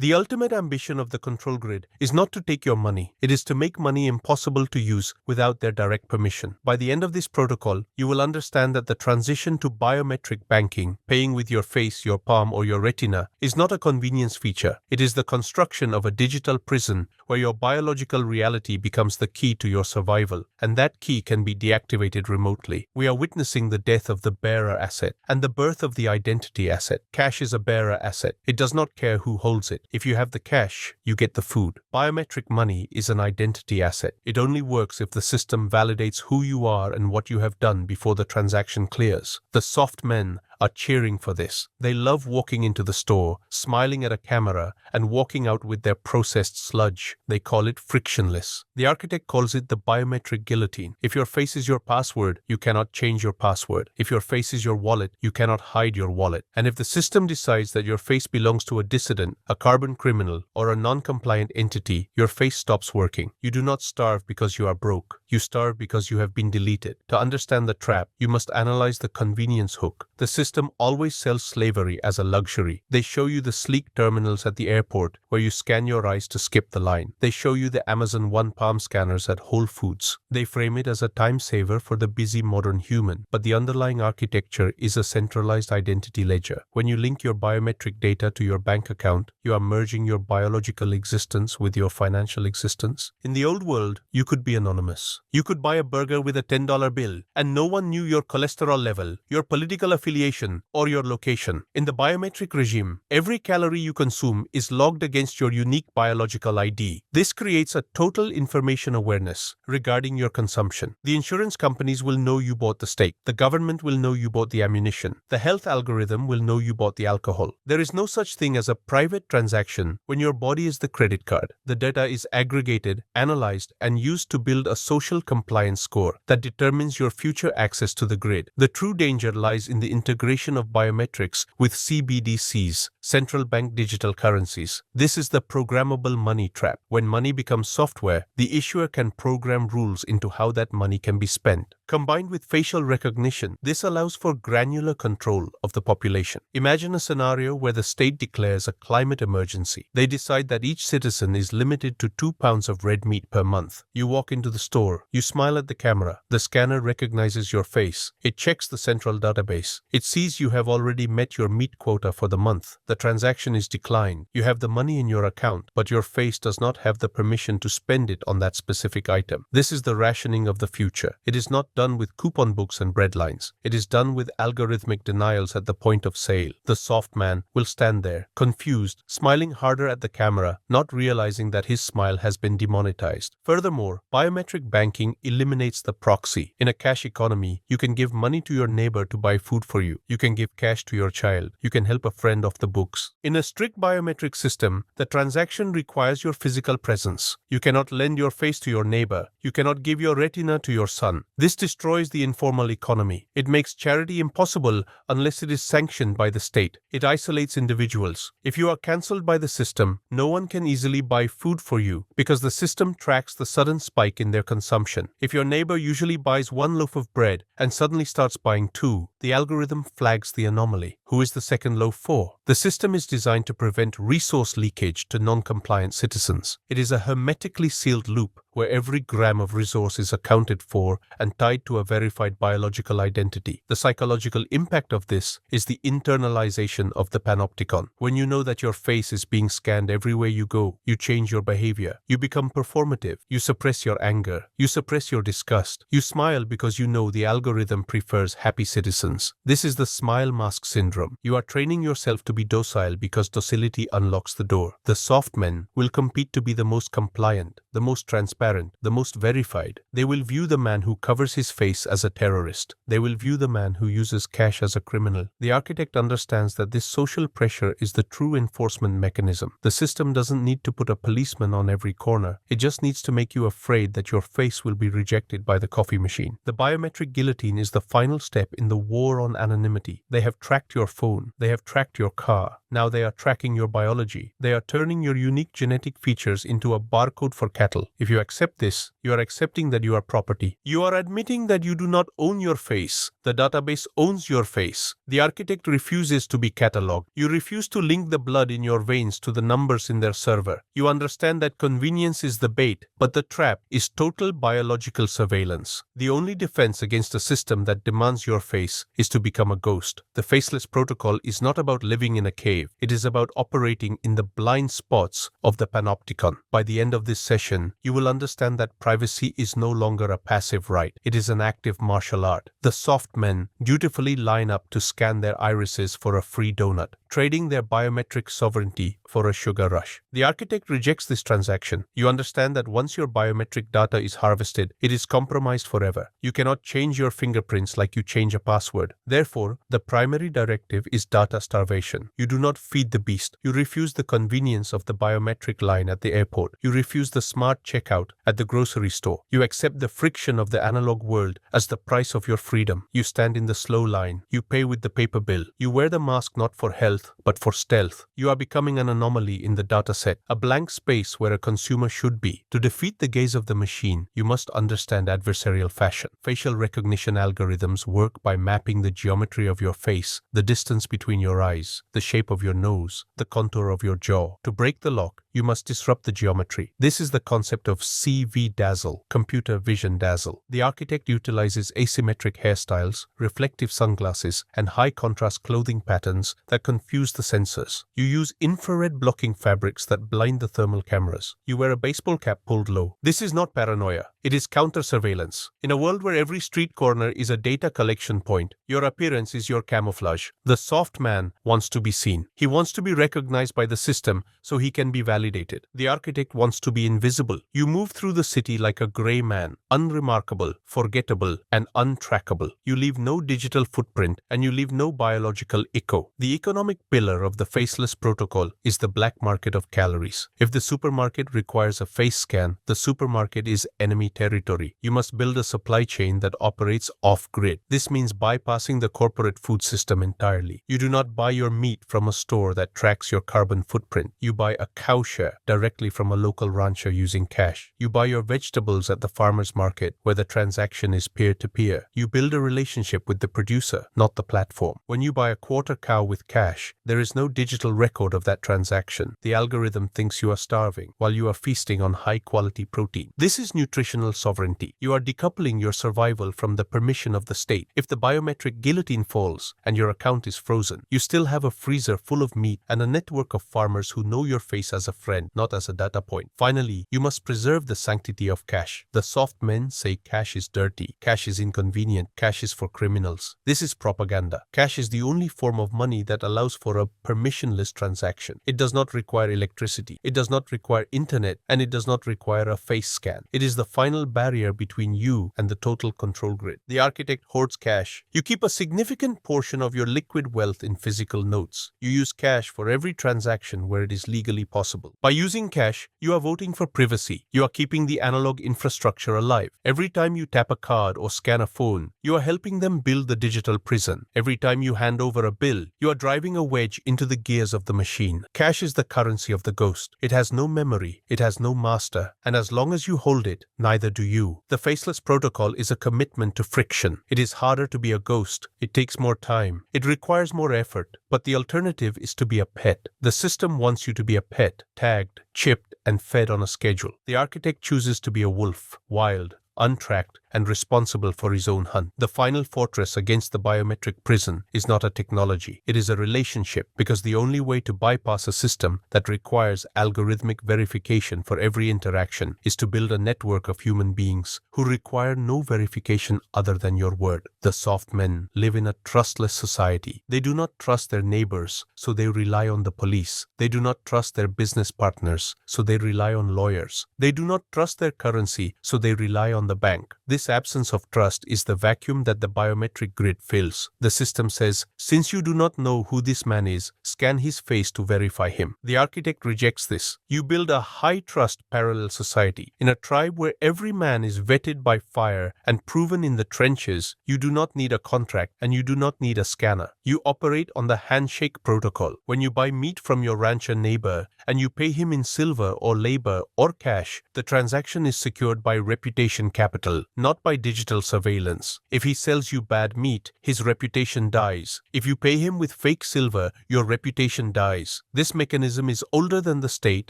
The ultimate ambition of the control grid is not to take your money. It is to make money impossible to use without their direct permission. By the end of this protocol, you will understand that the transition to biometric banking, paying with your face, your palm, or your retina, is not a convenience feature. It is the construction of a digital prison where your biological reality becomes the key to your survival, and that key can be deactivated remotely. We are witnessing the death of the bearer asset and the birth of the identity asset. Cash is a bearer asset. It does not care who holds it. If you have the cash, you get the food. Biometric money is an identity asset. It only works if the system validates who you are and what you have done before the transaction clears. The soft men are cheering for this. They love walking into the store, smiling at a camera, and walking out with their processed sludge. They call it frictionless. The architect calls it the biometric guillotine. If your face is your password, you cannot change your password. If your face is your wallet, you cannot hide your wallet. And if the system decides that your face belongs to a dissident, a carbon criminal, or a non-compliant entity, your face stops working. You do not starve because you are broke. You starve because you have been deleted. To understand the trap, you must analyze the convenience hook. The system always sells slavery as a luxury. They show you the sleek terminals at the airport where you scan your eyes to skip the line. They show you the Amazon One Palm scanners at Whole Foods. They frame it as a time saver for the busy modern human. But the underlying architecture is a centralized identity ledger. When you link your biometric data to your bank account, you are merging your biological existence with your financial existence. In the old world, you could be anonymous. You could buy a burger with a $10 bill, and no one knew your cholesterol level, your political affiliation, or your location. In the biometric regime, every calorie you consume is logged against your unique biological ID. This creates a total information awareness regarding your consumption. The insurance companies will know you bought the steak. The government will know you bought the ammunition. The health algorithm will know you bought the alcohol. There is no such thing as a private transaction when your body is the credit card. The data is aggregated, analyzed, and used to build a social compliance score that determines your future access to the grid. The true danger lies in the integration of biometrics with CBDCs, central bank digital currencies. This is the programmable money trap. When money becomes software, the issuer can program rules into how that money can be spent. Combined with facial recognition, this allows for granular control of the population. Imagine a scenario where the state declares a climate emergency. They decide that each citizen is limited to 2 pounds of red meat per month. You walk into the store. You smile at the camera. The scanner recognizes your face. It checks the central database. It sees you have already met your meat quota for the month. The transaction is declined. You have the money in your account, but your face does not have the permission to spend it on that specific item. This is the rationing of the future. It is not done with coupon books and breadlines. It is done with algorithmic denials at the point of sale. The soft man will stand there, confused, smiling harder at the camera, not realizing that his smile has been demonetized. Furthermore, biometric banking eliminates the proxy. In a cash economy, you can give money to your neighbor to buy food for you. You can give cash to your child. You can help a friend off the books. In a strict biometric system, the transaction requires your physical presence. You cannot lend your face to your neighbor. You cannot give your retina to your son. This destroys the informal economy. It makes charity impossible unless it is sanctioned by the state. It isolates individuals. If you are cancelled by the system, no one can easily buy food for you because the system tracks the sudden spike in their consumption. If your neighbor usually buys 1 loaf of bread and suddenly starts buying 2, the algorithm flags the anomaly. Who is the second loaf for? The system is designed to prevent resource leakage to non-compliant citizens. It is a hermetically sealed loop where every gram of resource is accounted for and tied to a verified biological identity. The psychological impact of this is the internalization of the panopticon. When you know that your face is being scanned everywhere you go, you change your behavior. You become performative. You suppress your anger. You suppress your disgust. You smile because you know the algorithm prefers happy citizens. This is the smile mask syndrome. You are training yourself to be docile because docility unlocks the door. The soft men will compete to be the most compliant, the most transparent, the most verified. They will view the man who covers his face as a terrorist. They will view the man who uses cash as a criminal. The architect understands that this social pressure is the true enforcement mechanism. The system doesn't need to put a policeman on every corner. It just needs to make you afraid that your face will be rejected by the coffee machine. The biometric guillotine is the final step in the war on anonymity. They have tracked your phone. They have tracked your car. Now they are tracking your biology. They are turning your unique genetic features into a barcode for cattle. If you accept this, you are accepting that you are property. You are admitting that you do not own your face. The database owns your face. The architect refuses to be catalogued. You refuse to link the blood in your veins to the numbers in their server. You understand that convenience is the bait, but the trap is total biological surveillance. The only defense against a system that demands your face is to become a ghost. The faceless protocol is not about living in a cave. It is about operating in the blind spots of the panopticon. By the end of this session, you will understand that privacy is no longer a passive right. It is an active martial art. The soft men dutifully line up to scan their irises for a free donut, trading their biometric sovereignty for a sugar rush. The architect rejects this transaction. You understand that once your biometric data is harvested, it is compromised forever. You cannot change your fingerprints like you change a password. Therefore, the primary directive is data starvation. You do not feed the beast. You refuse the convenience of the biometric line at the airport. You refuse the smart checkout at the grocery store. You accept the friction of the analog world as the price of your freedom. You stand in the slow line. You pay with the paper bill. You wear the mask not for health, but for stealth. You are becoming an anomaly in the data set, a blank space where a consumer should be. To defeat the gaze of the machine, you must understand adversarial fashion. Facial recognition algorithms work by mapping the geometry of your face, the distance between your eyes, the shape of your nose, the contour of your jaw. To break the lock, you must disrupt the geometry. This is the concept of CV dazzle, computer vision dazzle. The architect utilizes asymmetric hairstyles, reflective sunglasses, and high-contrast clothing patterns that confuse the sensors. You use infrared blocking fabrics that blind the thermal cameras. You wear a baseball cap pulled low. This is not paranoia. It is counter-surveillance. In a world where every street corner is a data collection point, your appearance is your camouflage. The soft man wants to be seen. He wants to be recognized by the system so he can be validated. The architect wants to be invisible. You move through the city like a gray man, unremarkable, forgettable, and untrackable. You leave no digital footprint and you leave no biological echo. The economic pillar of the faceless protocol is the black market of calories. If the supermarket requires a face scan, the supermarket is enemy territory. You must build a supply chain that operates off-grid. This means bypassing the corporate food system entirely. You do not buy your meat from a store that tracks your carbon footprint. You buy a cow share directly from a local rancher using cash. You buy your vegetables at the farmer's market where the transaction is peer-to-peer. You build a relationship with the producer, not the platform. When you buy a quarter cow with cash, there is no digital record of that transaction. The algorithm thinks you are starving while you are feasting on high-quality protein. This is nutritional sovereignty. You are decoupling your survival from the permission of the state. If the biometric guillotine falls and your account is frozen, you still have a freezer full of meat and a network of farmers who know your face as a friend, not as a data point. Finally, you must preserve the sanctity of cash. The soft men say cash is dirty, cash is inconvenient, cash is for criminals. This is propaganda. Cash is the only form of money that allows for a permissionless transaction. It does not require electricity, it does not require internet, and it does not require a face scan. It is the final barrier between you and the total control grid. The architect hoards cash. You keep a significant portion of your liquid wealth in physical notes. You use cash for every transaction where it is legally possible. By using cash, you are voting for privacy. You are keeping the analog infrastructure alive. Every time you tap a card or scan a phone, you are helping them build the digital prison. Every time you hand over a bill, you are driving a wedge into the gears of the machine. Cash is the currency of the ghost. It has no memory, it has no master, and as long as you hold it, neither do you. The faceless protocol is a commitment to friction. It is harder to be a ghost. It takes more time. It requires more effort. But the alternative is to be a pet. The system wants you to be a pet, tagged, chipped, and fed on a schedule. The architect chooses to be a wolf, wild, untracked, and responsible for his own hunt. The final fortress against the biometric prison is not a technology. It is a relationship, because the only way to bypass a system that requires algorithmic verification for every interaction is to build a network of human beings who require no verification other than your word. The soft men live in a trustless society. They do not trust their neighbors, so they rely on the police. They do not trust their business partners, so they rely on lawyers. They do not trust their currency, so they rely on the bank. This This absence of trust is the vacuum that the biometric grid fills. The system says, since you do not know who this man is, scan his face to verify him. The architect rejects this. You build a high-trust parallel society. In a tribe where every man is vetted by fire and proven in the trenches, you do not need a contract and you do not need a scanner. You operate on the handshake protocol. When you buy meat from your rancher neighbor and you pay him in silver or labor or cash, the transaction is secured by reputation capital, not by digital surveillance. If he sells you bad meat, his reputation dies. If you pay him with fake silver, your reputation dies. This mechanism is older than the state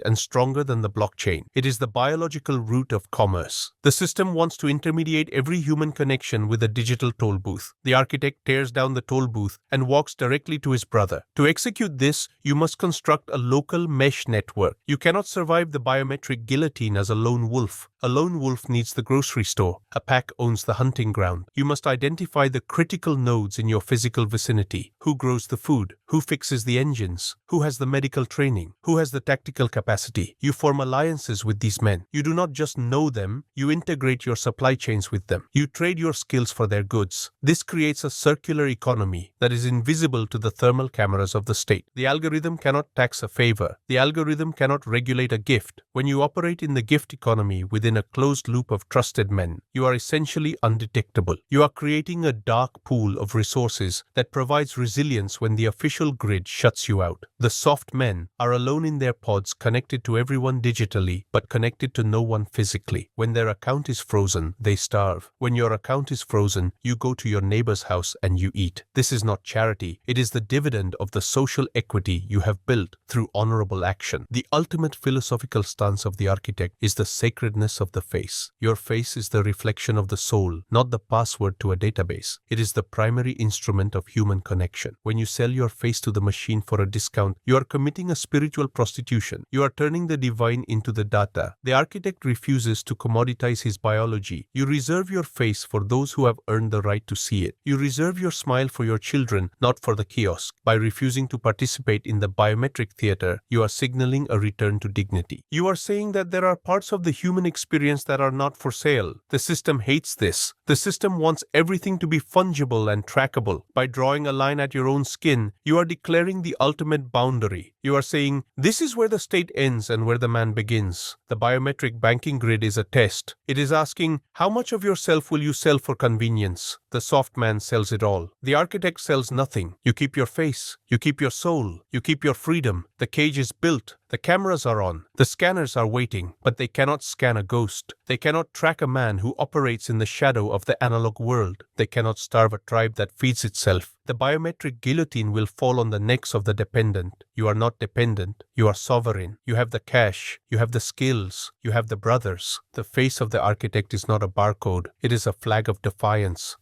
and stronger than the blockchain. It is the biological root of commerce. The system wants to intermediate every human connection with a digital toll booth. The architect tears down the toll booth and walks directly to his brother. To execute this, you must construct a local mesh network. You cannot survive the biometric guillotine as a lone wolf. A lone wolf needs the grocery store. A pack owns the hunting ground. You must identify the critical nodes in your physical vicinity. Who grows the food? Who fixes the engines? Who has the medical training? Who has the tactical capacity? You form alliances with these men. You do not just know them, you integrate your supply chains with them. You trade your skills for their goods. This creates a circular economy that is invisible to the thermal cameras of the state. The algorithm cannot tax a favor. The algorithm cannot regulate a gift. When you operate in the gift economy within a closed loop of trusted men, you are essentially undetectable. You are creating a dark pool of resources that provides resilience when the official grid shuts you out. The soft men are alone in their pods, connected to everyone digitally, but connected to no one physically. When their account is frozen, they starve. When your account is frozen, you go to your neighbor's house and you eat. This is not charity. It is the dividend of the social equity you have built through honorable action. The ultimate philosophical stance of the architect is the sacredness of the face. Your face is the reflection of the soul, not the password to a database. It is the primary instrument of human connection. When you sell your face to the machine for a discount, you are committing a spiritual prostitution. You are turning the divine into the data. The architect refuses to commoditize his biology. You reserve your face for those who have earned the right to see it. You reserve your smile for your children, not for the kiosk. By refusing to participate in the biometric theater, you are signaling a return to dignity. You are saying that there are parts of the human experience that are not for sale. The system hates this. The system wants everything to be fungible and trackable. By drawing a line at your own skin, you are declaring the ultimate boundary. You are saying, this is where the state ends and where the man begins. The biometric banking grid is a test. It is asking, how much of yourself will you sell for convenience? The soft man sells it all. The architect sells nothing. You keep your face. You keep your soul. You keep your freedom. The cage is built. The cameras are on. The scanners are waiting, but they cannot scan a ghost. They cannot track a man who operates in the shadow of the analog world. They cannot starve a tribe that feeds itself. The biometric guillotine will fall on the necks of the dependent. You are not dependent. You are sovereign. You have the cash. You have the skills. You have the brothers. The face of the architect is not a barcode. It is a flag of defiance.